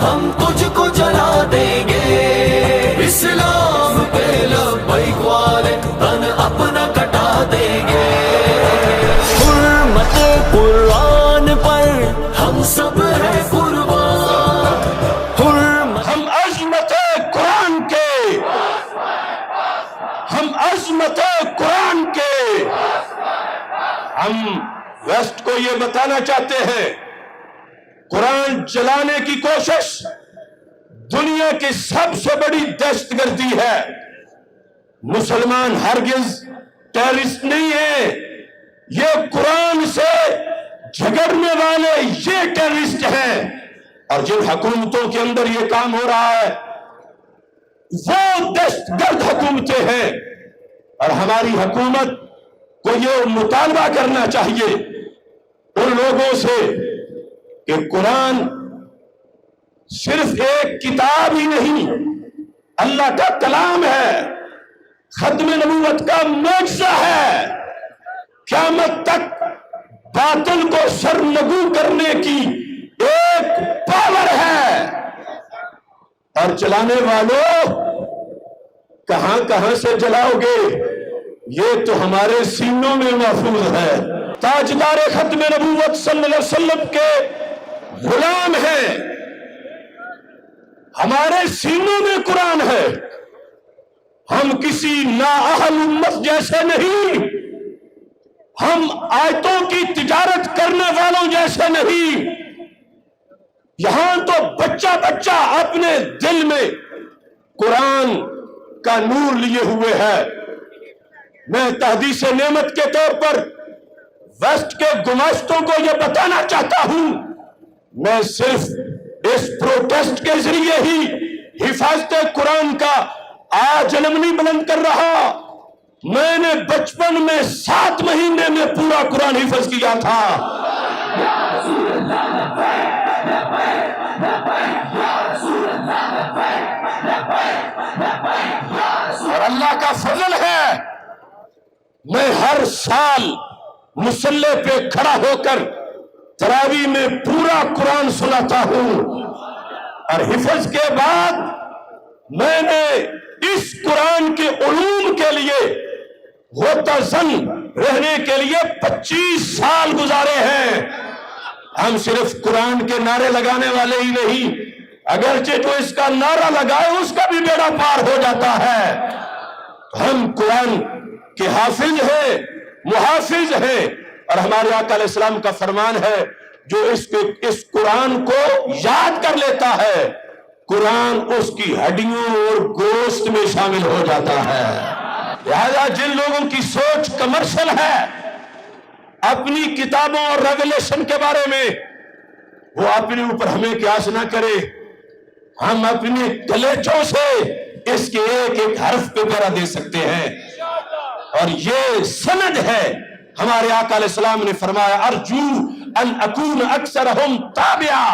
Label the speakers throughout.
Speaker 1: ہم تجھ کو جلا دیں گے، اسلام پہ لبیک والے تن اپنا کٹا دیں گے، حرمت قرآن پر ہم سب ہیں قربان،
Speaker 2: ہم عظمت قرآن کے، ہم عظمت قرآن کے، ہم ویسٹ کو یہ بتانا چاہتے ہیں قرآن جلانے کی کوشش دنیا کی سب سے بڑی دہشت گردی ہے۔ مسلمان ہرگز ٹیررسٹ نہیں ہے، یہ قرآن سے جھگڑنے والے یہ ٹیررسٹ ہیں، اور جن حکومتوں کے اندر یہ کام ہو رہا ہے وہ دہشت گرد حکومتیں ہیں، اور ہماری حکومت کو یہ مطالبہ کرنا چاہیے ان لوگوں سے کہ قرآن صرف ایک کتاب ہی نہیں، اللہ کا کلام ہے، ختم نبوت کا معجزہ ہے، قیامت تک باطل کو سرنگو کرنے کی ایک پاور ہے، اور جلانے والوں کہاں کہاں سے جلاؤ گے یہ تو ہمارے سینوں میں محفوظ ہے۔ تاجدار ختم نبوت صلی اللہ علیہ وسلم کے غلام ہیں، ہمارے سینوں میں قرآن ہے، ہم کسی نااہل امت جیسے نہیں، ہم آیتوں کی تجارت کرنے والوں جیسے نہیں، یہاں تو بچہ بچہ اپنے دل میں قرآن کا نور لیے ہوئے ہے۔ میں تحدیث نعمت کے طور پر ویسٹ کے گماشتوں کو یہ بتانا چاہتا ہوں، میں صرف اس پروٹیسٹ کے ذریعے ہی حفاظت قرآن کا آج علم نہیں بلند کر رہا، میں نے بچپن میں 7 مہینے میں پورا قرآن حفظ کیا تھا۔ اور اللہ کا فضل ہے میں ہر سال مصلی پہ کھڑا ہو کر تراویح میں پورا قرآن سناتا ہوں، اور حفظ کے بعد میں نے اس قرآن کے علوم کے لیے غوطہ زن رہنے کے لیے 25 سال گزارے ہیں۔ ہم صرف قرآن کے نعرے لگانے والے ہی نہیں، اگرچہ جو اس کا نعرہ لگائے اس کا بھی بیڑا پار ہو جاتا ہے، ہم قرآن کے حافظ ہیں، محافظ ہیں، اور ہمارے آقا علیہ السلام کا فرمان ہے جو اس قرآن کو یاد کر لیتا ہے قرآن اس کی ہڈیوں اور گوشت میں شامل ہو جاتا ہے۔ لہذا جن لوگوں کی سوچ کمرشل ہے اپنی کتابوں اور ریولیشن کے بارے میں، وہ اپنے اوپر ہمیں قیاس نہ کرے، ہم اپنے کلیچوں سے اس کے ایک ایک حرف پہ پہرا دے سکتے ہیں، اور یہ سند ہے۔ ہمارے آقا علیہ السلام نے فرمایا ارجو ان اکون اکثرہم تابعا،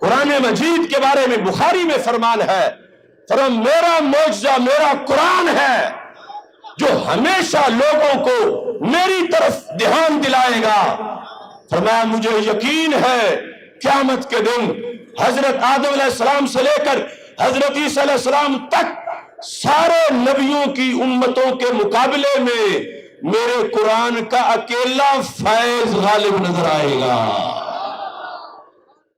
Speaker 2: قرآن مجید کے بارے میں بخاری میں فرمان ہے، فرم میرا معجزہ میرا قرآن ہے جو ہمیشہ لوگوں کو میری طرف دھیان دلائے گا۔ فرمایا مجھے یقین ہے قیامت کے دن حضرت آدم علیہ السلام سے لے کر حضرت عیسیٰ علیہ السلام تک سارے نبیوں کی امتوں کے مقابلے میں میرے قرآن کا اکیلا فیض غالب نظر آئے گا۔